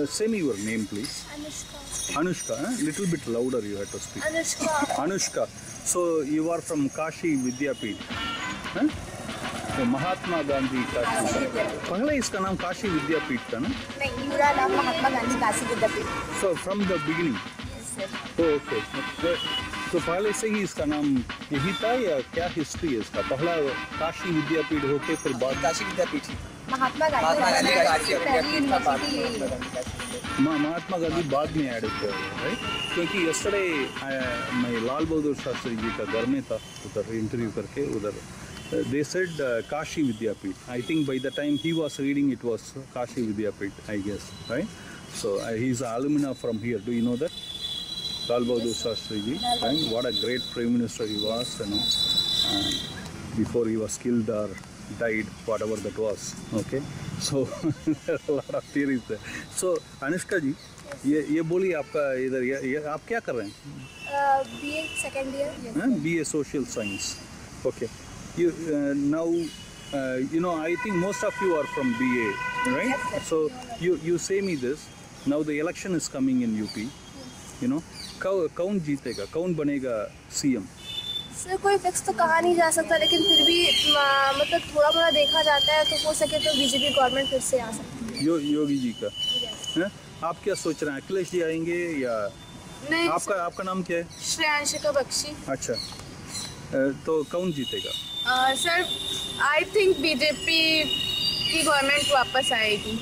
say me your name, please. Anushka, little bit louder you have to speak. Anushka. So you are from Kashi Vidyapeeth. तो महात्मा गांधी काशी, पहले इसका नाम काशी विद्यापीठ था ना? नहीं, पूरा नाम महात्मा गांधी काशी विद्यापीठ। So from the beginning. Okay, तो पहले से ही इसका नाम यही था या क्या हिस्ट्री है इसका? पहला काशी विद्यापीठ होके फिर बाद काशी विद्यापीठ महात्मा गांधी बाद में ऐड किया गया, राइट? क्योंकि यस्टरडे मैं लाल बहादुर शास्त्री जी का घर में था, उधर इंटरव्यू करके उधर they said Kashi Vidyapeeth. I think by the time he was reading it was Kashi Vidyapeeth, I guess, right? So he's an alumna from here. Do you know that? Lal Bahadur Shastri ji, right? What a great prime minister he was, you know. Before he was killed or died, whatever that was. Okay. So there are a lot of theories there. So Anushka ji, ये बोलिए आपका इधर ये आप क्या कर रहे हैं? BA second year. BA Social Science. Okay. You now you know, I think most of you are from BA, right? Yes, so you say me this. Now the election is coming in UP. You know, कौन जीतेगा, कौन बनेगा CM? Sir कोई fix तो कहा नहीं जा सकता, लेकिन फिर भी मतलब थोड़ा बड़ा देखा जाता है, तो हो सके तो बीजेपी गवर्नमेंट फिर से आ सकती है। योगी जी का है? आप क्या सोच रहे हैं, अखिलेश जी आएंगे या नहीं? आपका नाम क्या है? श्रेयांशिका बख्शी। अच्छा, तो कौन जीतेगा? सर आई थिंक बीजेपी की गवर्नमेंट वापस आएगी,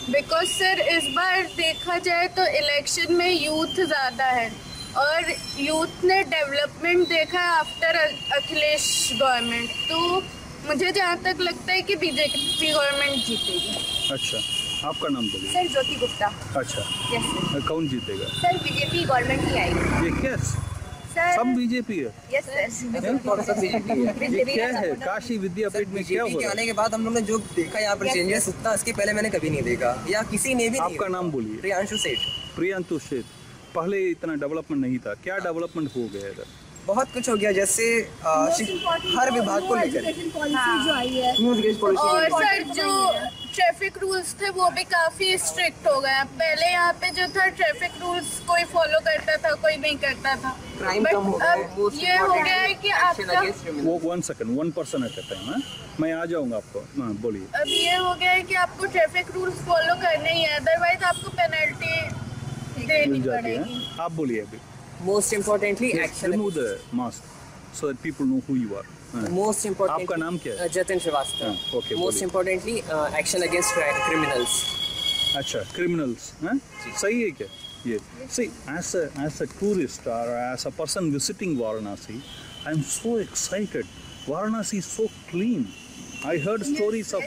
बिकॉज सर इस बार देखा जाए तो इलेक्शन में यूथ ज़्यादा है और यूथ ने डेवलपमेंट देखा आफ्टर अखिलेश गवर्नमेंट, तो मुझे जहाँ तक लगता है कि बीजेपी गवर्नमेंट जीतेगी। अच्छा, आपका नाम बोलिए। सर ज्योति गुप्ता। अच्छा, यस सर। कौन जीतेगा? सर बीजेपी गवर्नमेंट ही आएगी। ये क्या सब बीजेपी है? यस सर, ये क्या है? काशी विद्यापीठ में क्या हो रहा है? आने के बाद हम लोग ने जो देखा यहाँ पर चेंजेस उतना इसके पहले मैंने कभी नहीं देखा या किसी ने भी नहीं। आपका नाम बोलिए। प्रियांशु सेठ। प्रियांशु सेठ, पहले इतना डेवलपमेंट नहीं था, क्या डेवलपमेंट हो गया इधर? बहुत कुछ हो गया, जैसे हर विभाग को लेकर और सर जो ट्रैफिक रूल्स थे वो भी काफी स्ट्रिक्ट हो गए। पहले यहाँ पे जो था ट्रैफिक रूल्स कोई फॉलो करता था, कोई नहीं करता था, बट अब ये हो गया है कि आपका वो 1 सेकंड 1% एट अ टाइम, मैं आ जाऊंगा आपको, बोलिए। अब ये हो गया है कि आपको ट्रैफिक रूल्स फॉलो करने ही है, अदरवाइज आपको पेनल्टी देनी पड़ेगी। आप बोलिए अभी। Most importantly action. Remove the mask so that people know who you are. Most important. आपका नाम क्या है? Jatin Shrivastava. Okay. Most importantly action against criminals. अच्छा, क्रिमिनल्स, सही है क्या ये? See, as a tourist or as a person visiting Varanasi, I am so excited. Varanasi is so clean. I heard stories of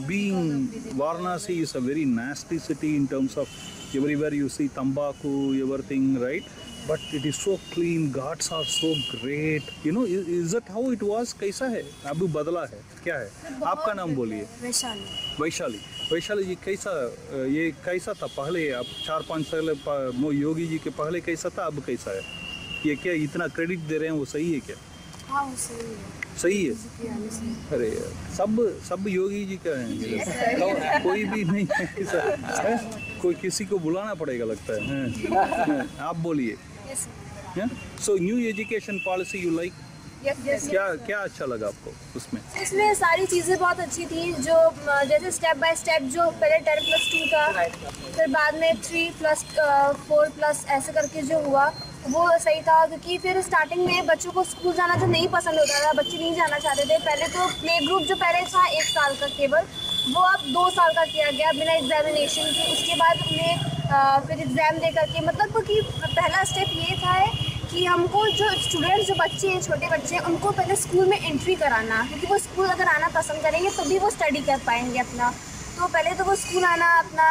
being Varanasi is a very nasty city in terms of everywhere you see tambaku, everything, right? But it is so clean. Ghats are so great. You know, is that how it was? कैसा है? अभी बदला है, क्या है? आपका नाम बोलिए। वैशाली। वैशाली जी, कैसा ये कैसा था पहले? अब 4-5 साल योगी जी के पहले कैसा था, अब कैसा है? ये क्या इतना क्रेडिट दे रहे हैं, वो सही है क्या? हाँ वो सही है। सही है? अरे सब योगी जी का है, कोई भी नहीं है, कोई किसी को बुलाना पड़ेगा लगता है। आप बोलिए। So new education policy you like? क्या अच्छा लगा आपको उसमें? इसमें सारी चीज़ें बहुत अच्छी थी, जो जैसे स्टेप बाय स्टेप, जो पहले 10+2 था, फिर बाद में 3+4+ ऐसे करके जो हुआ वो सही था, क्योंकि फिर स्टार्टिंग में बच्चों को स्कूल जाना तो नहीं पसंद होता था, बच्चे नहीं जाना चाहते थे। पहले तो प्ले ग्रुप जो पहले था 1 साल का केवल, वो अब 2 साल का किया गया बिना एग्जामिनेशन के। उसके बाद उन्हें फिर एग्ज़ाम दे करके, मतलब कि पहला स्टेप ये था कि हमको जो स्टूडेंट्स, जो बच्चे हैं, छोटे बच्चे हैं, उनको पहले स्कूल में एंट्री कराना, क्योंकि वो स्कूल अगर आना पसंद करेंगे तभी वो स्टडी कर पाएंगे अपना। तो पहले तो वो स्कूल आना अपना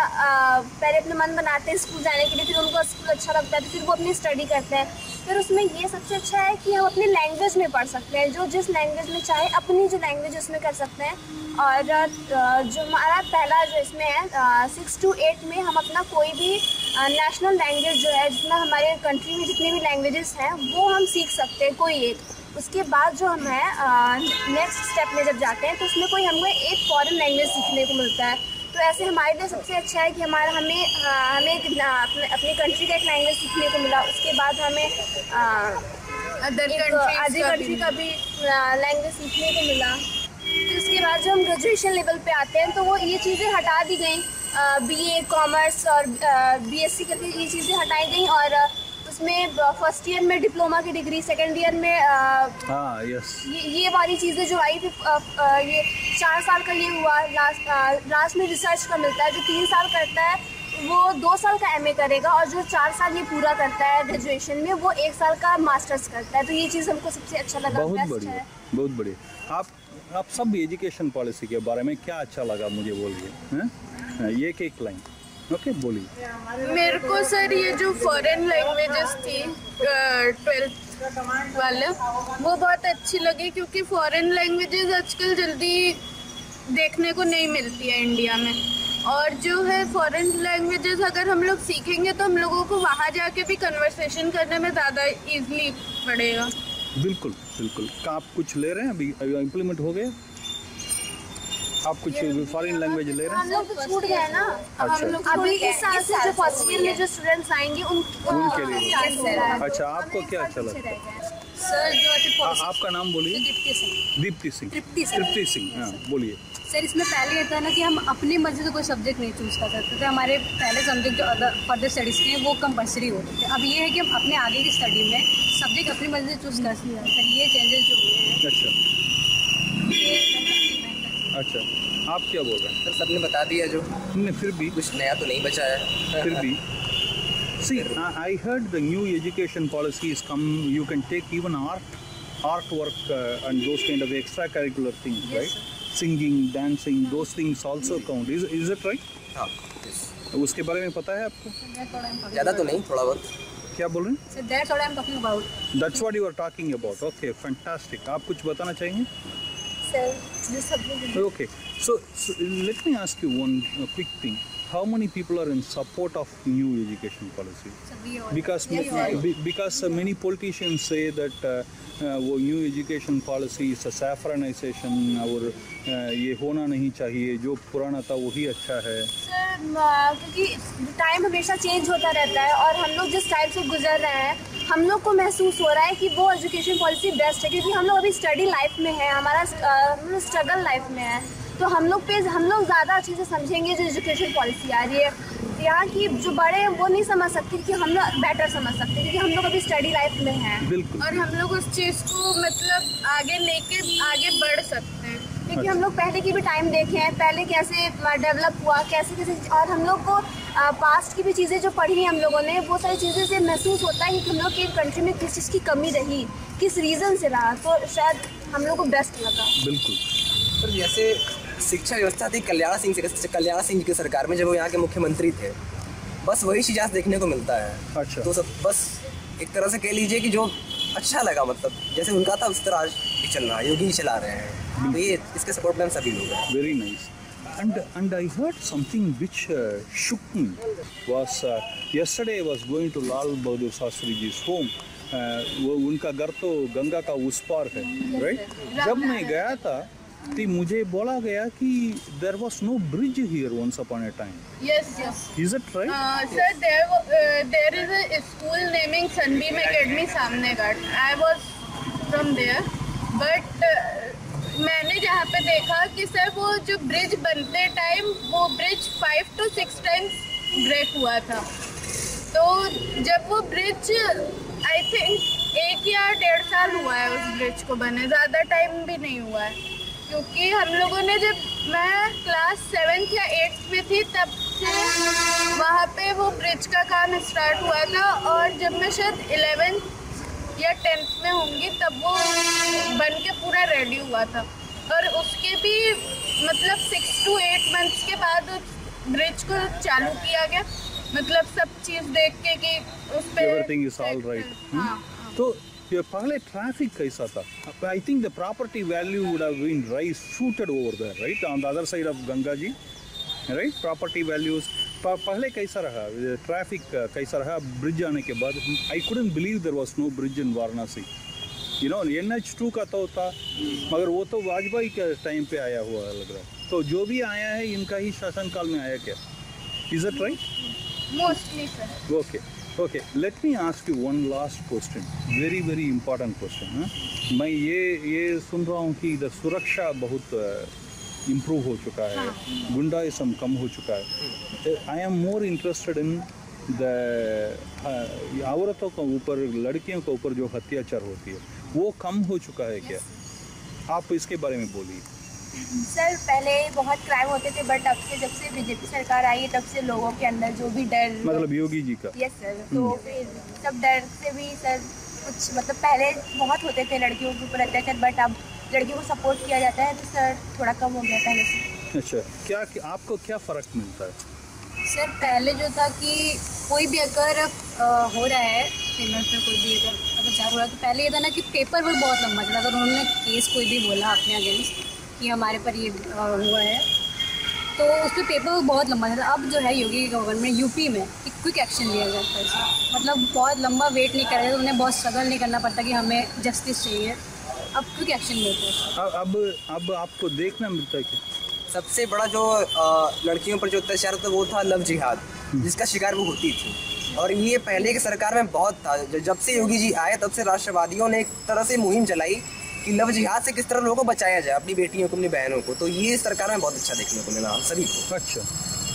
पहले अपना मन बनाते हैं स्कूल जाने के लिए, फिर उनको स्कूल अच्छा लगता है तो फिर वो अपनी स्टडी करते हैं। फिर उसमें ये सबसे अच्छा है कि हम अपनी लैंग्वेज में पढ़ सकते हैं, जो जिस लैंग्वेज में चाहे अपनी जो लैंग्वेज उसमें कर सकते हैं। और जो हमारा पहला जो इसमें है 6 to 8 में हम अपना कोई भी नेशनल लैंग्वेज जो है, जितना हमारे कंट्री में जितने भी लैंग्वेजेस हैं वो हम सीख सकते हैं कोई एक। उसके बाद जो हम है नेक्स्ट स्टेप में जब जाते हैं तो उसमें कोई हमको एक फॉरेन लैंग्वेज सीखने को मिलता है। तो ऐसे हमारे लिए सबसे अच्छा है कि हमें अपनी कंट्री का एक लैंग्वेज सीखने को मिला। उसके बाद हमें अदर कंट्री का भी लैंग्वेज सीखने को मिला। तो उसके बाद जब हम ग्रेजुएशन लेवल पे आते हैं तो वो ये चीज़ें हटा दी गई, BA कॉमर्स और BSc करके ये चीज़ें हटाई गई, और उसमें फर्स्ट ईयर में डिप्लोमा की डिग्री, सेकेंड ईयर में यस ये वाली चीज़ें जो आई थी, ये 4 साल का ये हुआ। लास्ट में रिसर्च का मिलता है। जो 3 साल करता है वो 2 साल का MA करेगा, और जो 4 साल ये पूरा करता है ग्रेजुएशन में वो 1 साल का मास्टर्स करता है। तो ये चीज़ हमको सबसे अच्छा लगा। बहुत बढ़िया, बहुत बढ़िया। आप सब एजुकेशन पॉलिसी के बारे में क्या अच्छा लगा मुझे बोलिए, एक लाइन। ओके, बोलिए। मेरे को सर ये जो फॉरेन लैंग्वेजेस थी 12th वाला, वो बहुत अच्छी लगी, क्योंकि फॉरेन लैंग्वेजेस आजकल जल्दी देखने को नहीं मिलती है इंडिया में। और जो है फॉरेन लैंग्वेजेस अगर हम लोग सीखेंगे तो हम लोगों को वहाँ जाके भी कन्वर्सेशन करने में ज़्यादा इजीली पड़ेगा। बिल्कुल बिल्कुल। आप कुछ ले रहे हैं अभी इम्प्लीमेंट हो गया? आप कुछ फॉरेन लैंग्वेज ले रहे हैं? हम लोग तो छूट गए ना। अच्छा। हम लोग अभी इस साल से जो फर्स्ट ईयर में जो स्टूडेंट्स आएंगे उनके लिए। अच्छा, आपको क्या अच्छा लगा? सर जो आपका नाम बोलिए। दीप्ति सिंह। तृप्ति सिंह, हाँ बोलिए। सर इसमें पहले ये था ना कि हम अपनी मर्जी से कोई सब्जेक्ट नहीं चूज़ कर सकते थे। हमारे पहले सब्जेक्ट जो फर्दर स्टडीज़ के हैं वो कंपलसरी होते थे। अब ये है कि हम अपने आगे की स्टडी में सब्जेक्ट अपनी मर्जी से चूज़ कर सकते हैं। सर ये चेंजेस जो हुए हैं। अच्छा, आप क्या बोल रहे हैं? सर सबने बता दिया जो, नहीं, फिर भी कुछ नया तो नहीं बचा है। फिर भी see, I heard the new education policy is come. You can take even art work and those kind of extracurricular things, right? Singing, dancing, those things also count. Is it right? हाँ, उसके बारे में पता है आपको? ज़्यादा तो नहीं, थोड़ा बहुत। क्या बोल रहे हैं? So that's what I'm talking about. That's what you are talking about. Okay, fantastic. आप कुछ बताना चाहेंगे? Okay, so let me ask you one quick thing. How many people are in support of new education policy? Because many politicians say that वो new education policy is a saffronization, और ये होना नहीं चाहिए, जो पुराना था वही अच्छा है। सर क्योंकि टाइम हमेशा चेंज होता रहता है, और हम लोग जिस टाइम से गुजर रहे हैं हम लोग को महसूस हो रहा है कि वो एजुकेशन पॉलिसी बेस्ट है, क्योंकि हम लोग अभी स्टडी लाइफ में है, हमारा स्ट्रगल लाइफ में है। तो हम लोग ज़्यादा अच्छे से समझेंगे जो एजुकेशन पॉलिसी आ रही है। यहाँ की जो बड़े हैं वो नहीं समझ सकते कि हम लोग बेटर समझ सकते, क्योंकि हम लोग अभी स्टडी लाइफ में हैं। बिल्कुल। और हम लोग उस चीज़ को मतलब आगे लेके आगे बढ़ सकते हैं, क्योंकि हम लोग पहले की भी टाइम देखे हैं, पहले कैसे डेवलप हुआ, कैसे और हम लोग को पास्ट की भी चीज़ें जो पढ़ी हैं हम लोगों ने, वो सारी चीज़ें से महसूस होता है कि हम लोग की कंट्री में किस चीज़ की कमी रही, किस रीज़न से रहा, तो शायद हम लोग को बेस्ट लगा। बिल्कुल। सर जैसे शिक्षा व्यवस्था थी कल्याण सिंह की सरकार में, जब वो यहाँ के मुख्यमंत्री थे, बस वही चीज़ आज देखने को मिलता है। अच्छा। तो सब बस एक तरह से कह लीजिए कि जो अच्छा लगा, मतलब जैसे उनका था उस तरह आज भी चल रहा है, योगी चला रहे हैं। तो ये इसके सपोर्ट में हम सभी लोग हैं। Very nice. And I heard something which shook me was yesterday I was going to Lal Bahadur Shastri ji's home. वो उनका घर तो गंगा का उस पार है, right? जब मैं गया था तो मुझे बोला गया कि there was no bridge here once upon a time. Yes. Is it right? Sir, there is a school naming Sunbeam Academy सामने घाट. I was from there, but मैंने जहाँ पे देखा कि सर वो जो ब्रिज बनते टाइम वो ब्रिज 5 to 6 टाइम्स ब्रेक हुआ था। तो जब वो ब्रिज आई थिंक 1 या 1.5 साल हुआ है उस ब्रिज को बने, ज़्यादा टाइम भी नहीं हुआ है, क्योंकि हम लोगों ने जब मैं क्लास 7th या 8th में थी तब से वहाँ पे वो ब्रिज का काम स्टार्ट हुआ था, और जब मैं शायद 11th या 10th में होंगी तब वो बन के पूरा रेडी हुआ था। और उसके भी मतलब 6 to 8 months के बाद उस ब्रिज को चालू किया गया, मतलब सब चीज़ देख के कि उस पे Everything is all right. तो ये पहले ट्रैफिक कैसा था? I think the property value would have been shooted over there, right? On the other side of Ganga ji, right? Property values. पहले कैसा रहा ट्रैफिक, कैसा रहा ब्रिज आने के बाद? I couldn't believe there was no bridge in Varanasi. You know, NH2 का तो था, मगर वो तो वाजपेयी के टाइम पे आया हुआ लग रहा है। तो जो भी आया है इनका ही शासनकाल में आया क्या? Is it right? Mostly sir. Okay okay, let me ask you one last question, very very important question. मैं ये सुन रहा हूँ कि इधर सुरक्षा बहुत इम्प्रूव हो चुका है, गुंडाइज्म कम हो चुका है। I am more interested in the औरतों के ऊपर, लड़कियों के ऊपर जो अत्याचार होती है वो कम हो चुका है क्या? आप इसके बारे में बोलिए। सर पहले बहुत क्राइम होते थे, बट अब से जब से बीजेपी सरकार आई है तब से लोगों के अंदर जो भी डर, मतलब योगी जी का। यस सर, तो फिर सब डर से भी सर कुछ मतलब पहले बहुत होते थे लड़कियों के ऊपर अत्याचार, बट अब लड़कियों को सपोर्ट किया जाता है तो सर थोड़ा कम हो गया पहले से। अच्छा, क्या आपको क्या फ़र्क मिलता है? सर पहले जो था कि कोई भी अगर हो रहा है फीमेल पे, कोई भी अगर चार हो रहा है, तो पहले ये था ना कि पेपर वर्क बहुत लंबा चला। अगर उन्होंने केस कोई भी बोला अपने अगेंस्ट कि हमारे पर ये हुआ है, तो उस पर पेपर वर्क बहुत लंबा चला। अब जो है योगी गवर्नमेंट यूपी में एक क्विक एक्शन लिया जाता है, मतलब बहुत लंबा वेट नहीं कर रहे, तो उन्हें बहुत स्ट्रगल नहीं करना पड़ता कि हमें जस्टिस चाहिए। अब क्विक एक्शन लेते हैं। अब आपको देखना मिलता है कि सबसे बड़ा जो लड़कियों पर जो अत्याचार था वो था लव जिहाद, जिसका शिकार वो होती थी। और ये पहले की सरकार में बहुत था। जब से योगी जी आए तब से राष्ट्रवादियों ने एक तरह से मुहिम चलाई कि लव जिहाद से किस तरह लोगों को बचाया जाए, अपनी बेटियों को, अपनी बहनों को। तो ये सरकार में बहुत अच्छा देखने को मिला हम सभी को। अच्छा,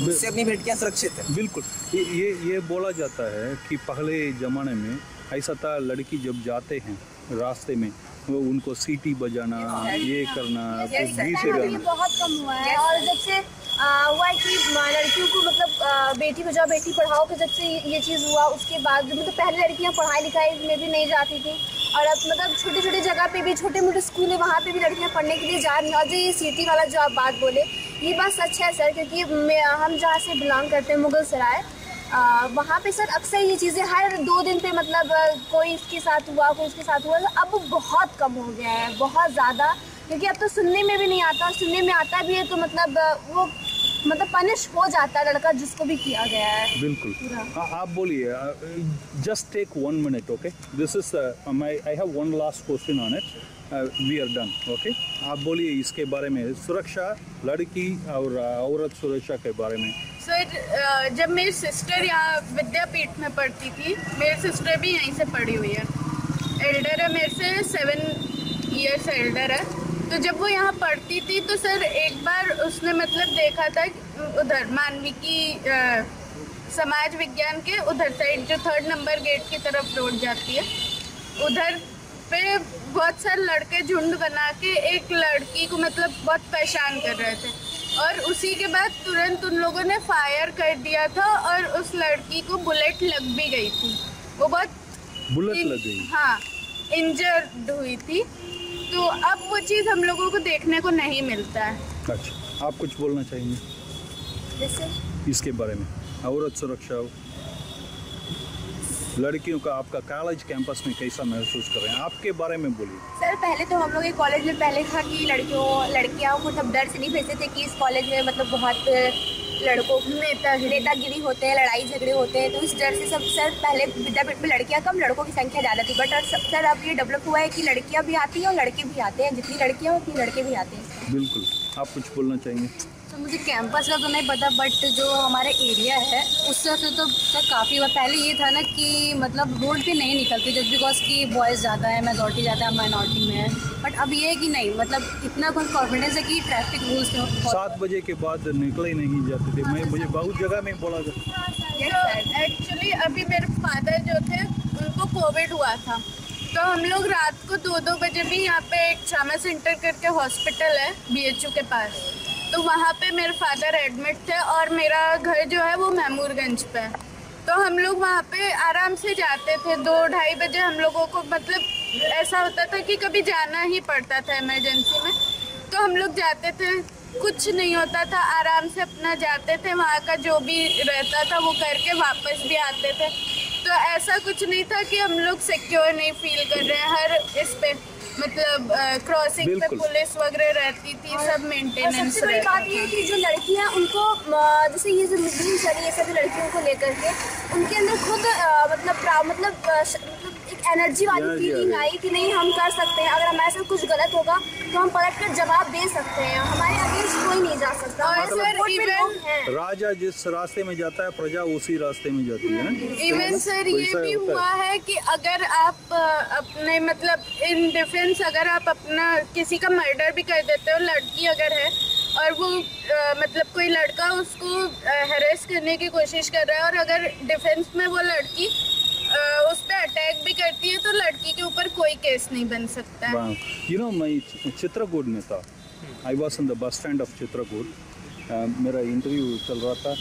इससे अपनी बेटियां सुरक्षित हैं। बिल्कुल। ये बोला जाता है कि पहले ज़माने में ऐसा था, लड़की जब जाते हैं रास्ते में वो उनको सीटी बजाना, ये करना, कुछ भी से ये बहुत कम हुआ है। और जब से हुआ है कि लड़कियों को मतलब बेटी बचाओ बेटी पढ़ाओ के जब से ये चीज़ हुआ, उसके बाद मतलब पहले लड़कियां पढ़ाई लिखाई में भी नहीं जाती थी, और अब मतलब छोटे छोटे जगह पे भी, छोटे मोटे स्कूल है वहाँ पे भी लड़कियां पढ़ने के लिए जा रही हैं। और जो ये सिटी वाला जो आप बात बोले, ये बात सच है सर, क्योंकि हम जहाँ से बिलोंग करते हैं मुगल सराय, वहाँ पे सर अक्सर ये चीज़ें हर 2 दिन पे मतलब कोई इसके साथ हुआ, कोई इसके साथ हुआ। अब बहुत कम हो गया है, बहुत ज़्यादा, क्योंकि अब तो सुनने में भी नहीं आता, सुनने में आता भी है तो मतलब वो मतलब पनिश हो जाता है लड़का जिसको भी किया गया है। बिल्कुल। आप बोलिए, just take 1 minute, okay? This is I have one last question on it, we are done, okay? आप बोलिए इसके बारे में, सुरक्षा, लड़की और औरत सुरक्षा के बारे में। सर जब मेरी सिस्टर यहाँ विद्यापीठ में पढ़ती थी, मेरी सिस्टर भी यहीं से पढ़ी हुई है, एल्डर है मेरे से, 7 ईयर्स एल्डर है। तो जब वो यहाँ पढ़ती थी तो सर एक बार उसने मतलब देखा था उधर मानविकी समाज विज्ञान के उधर साइड, जो 3rd नंबर गेट की तरफ रोड जाती है, उधर पे बहुत सारे लड़के झुंड बना के एक लड़की को मतलब बहुत परेशान कर रहे थे, और उसी के बाद तुरंत उन लोगों ने फायर कर दिया था और उस लड़की को बुलेट लग भी गई थी। वो बहुत बुलेट लग गई? हाँ, इंजर्ड हुई थी। तो अब वो चीज़ हम लोगों को देखने को नहीं मिलता है। अच्छा, आप कुछ बोलना चाहेंगे जैसे इसके बारे में, औरत सुरक्षा, लड़कियों का आपका कॉलेज कैंपस में कैसा महसूस कर रहे हैं, आपके बारे में बोलिए। सर पहले तो हम लोग एक कॉलेज में पहले था कि लड़कियां को सब डर से नहीं भेजते थे कि इस कॉलेज में मतलब बहुत लड़कों नेतागिरी होते हैं, लड़ाई झगड़े होते हैं, तो इस डर से सब सर पहले विद्यापीठ में लड़कियां कम, लड़कों की संख्या ज़्यादा थी। बट सर अब ये डेवलप हुआ है कि लड़कियां भी आती हैं और लड़के भी आते हैं, जितनी लड़कियां उतनी लड़के भी आते हैं। बिल्कुल। आप कुछ बोलना चाहेंगे? तो मुझे कैंपस का तो नहीं पता, बट जो हमारा एरिया है उससे तो सर काफ़ी हुआ। पहले ये था ना कि मतलब रोड पे नहीं निकलते जस्ट बिकॉज कि बॉयज़ ज़्यादा है, मेजॉरिटी ज़्यादा है, माइनॉरिटी में है। बट अब ये है कि नहीं, मतलब इतना कॉन्फिडेंस है कि ट्रैफिक रूल्स 7 बजे के बाद निकले नहीं जाते थे। मुझे बहुत जगह में बोला गया। एक्चुअली अभी मेरे फादर जो थे उनको कोविड हुआ था, तो हम लोग रात को 2-2 बजे भी यहाँ पे एक ट्रामा सेंटर करके हॉस्पिटल है BHU के पास, तो वहाँ पे मेरे फादर एडमिट थे और मेरा घर जो है वो महमूरगंज पे है। तो हम लोग वहाँ पे आराम से जाते थे, 2-2:30 बजे हम लोगों को मतलब ऐसा होता था कि कभी जाना ही पड़ता था इमरजेंसी में, तो हम लोग जाते थे, कुछ नहीं होता था, आराम से अपना जाते थे, वहाँ का जो भी रहता था वो करके वापस भी आते थे। तो ऐसा कुछ नहीं था कि हम लोग सिक्योर नहीं फील कर रहे हैं। हर इस पे मतलब क्रॉसिंग पे पुलिस वगैरह रहती थी, सब मेंटेनेंस। सबसे बड़ी बात ये है कि जो लड़कियां उनको जैसे ये जो मुस्लिम शरीय सभी लड़कियों को लेकर के उनके अंदर खुद मतलब एक एनर्जी वाली Energy आ फीलिंग गई। आई कि नहीं हम कर सकते हैं, अगर हमारे साथ कुछ गलत होगा तो हम पलट कर जवाब दे सकते हैं, हमारे अगेंस्ट कोई नहीं जा सकता। और हमारे सर, support में even- लोग हैं। राजा जिस रास्ते में जाता है प्रजा उसी रास्ते में जाती है ना। इवन सर ये वैसा भी होता हुआ है कि अगर आप अपने मतलब इन डिफेंस अगर आप अपना किसी का मर्डर भी कर देते हो, लड़की अगर है और वो मतलब कोई लड़का उसको हैरेस करने की कोशिश कर रहा है और अगर डिफेंस में वो लड़की उस पर अटैक भी करती है तो लड़की के ऊपर कोई केस नहीं बन सकता है। यू नो मैं चित्रकूट में था, I was in the bus stand of Chitrakoot, मेरा इंटरव्यू चल रहा था,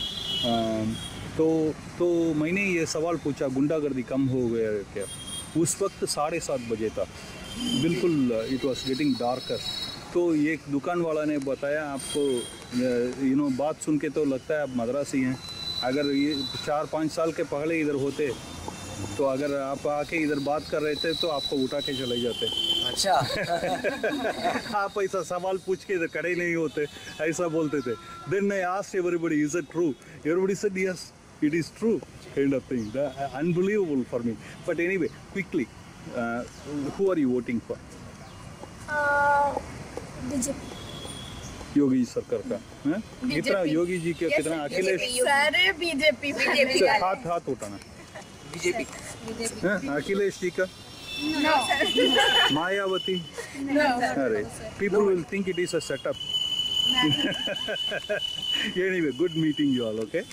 तो मैंने ये सवाल पूछा गुंडागर्दी कम हो गया है क्या। उस वक्त 7:30 बजे था, बिल्कुल इट वॉज गेटिंग डार्कर। तो एक दुकान वाला ने बताया आपको यू नो बात सुन के तो लगता है आप मद्रासी हैं, अगर ये 4-5 साल के पहले इधर होते तो अगर आप आके इधर बात कर रहे थे तो आपको उठा के चले जाते। अच्छा। आप ऐसा सवाल पूछ के इधर खड़े नहीं होते, ऐसा बोलते थे। Then I asked everybody is it true, everybody said yes it is true, kind of thing, unbelievable for me. But anyway quickly, who are you voting for? BJP. Yogi सरकार का हैं? कितना योगी जी के कितना अखिलेश? सारे बीजेपी हाथ उठाना। बीजेपी। हैं? अखिलेश जी का? मायावती? अरे people will think it is a setup. Anyway, good meeting you all, okay?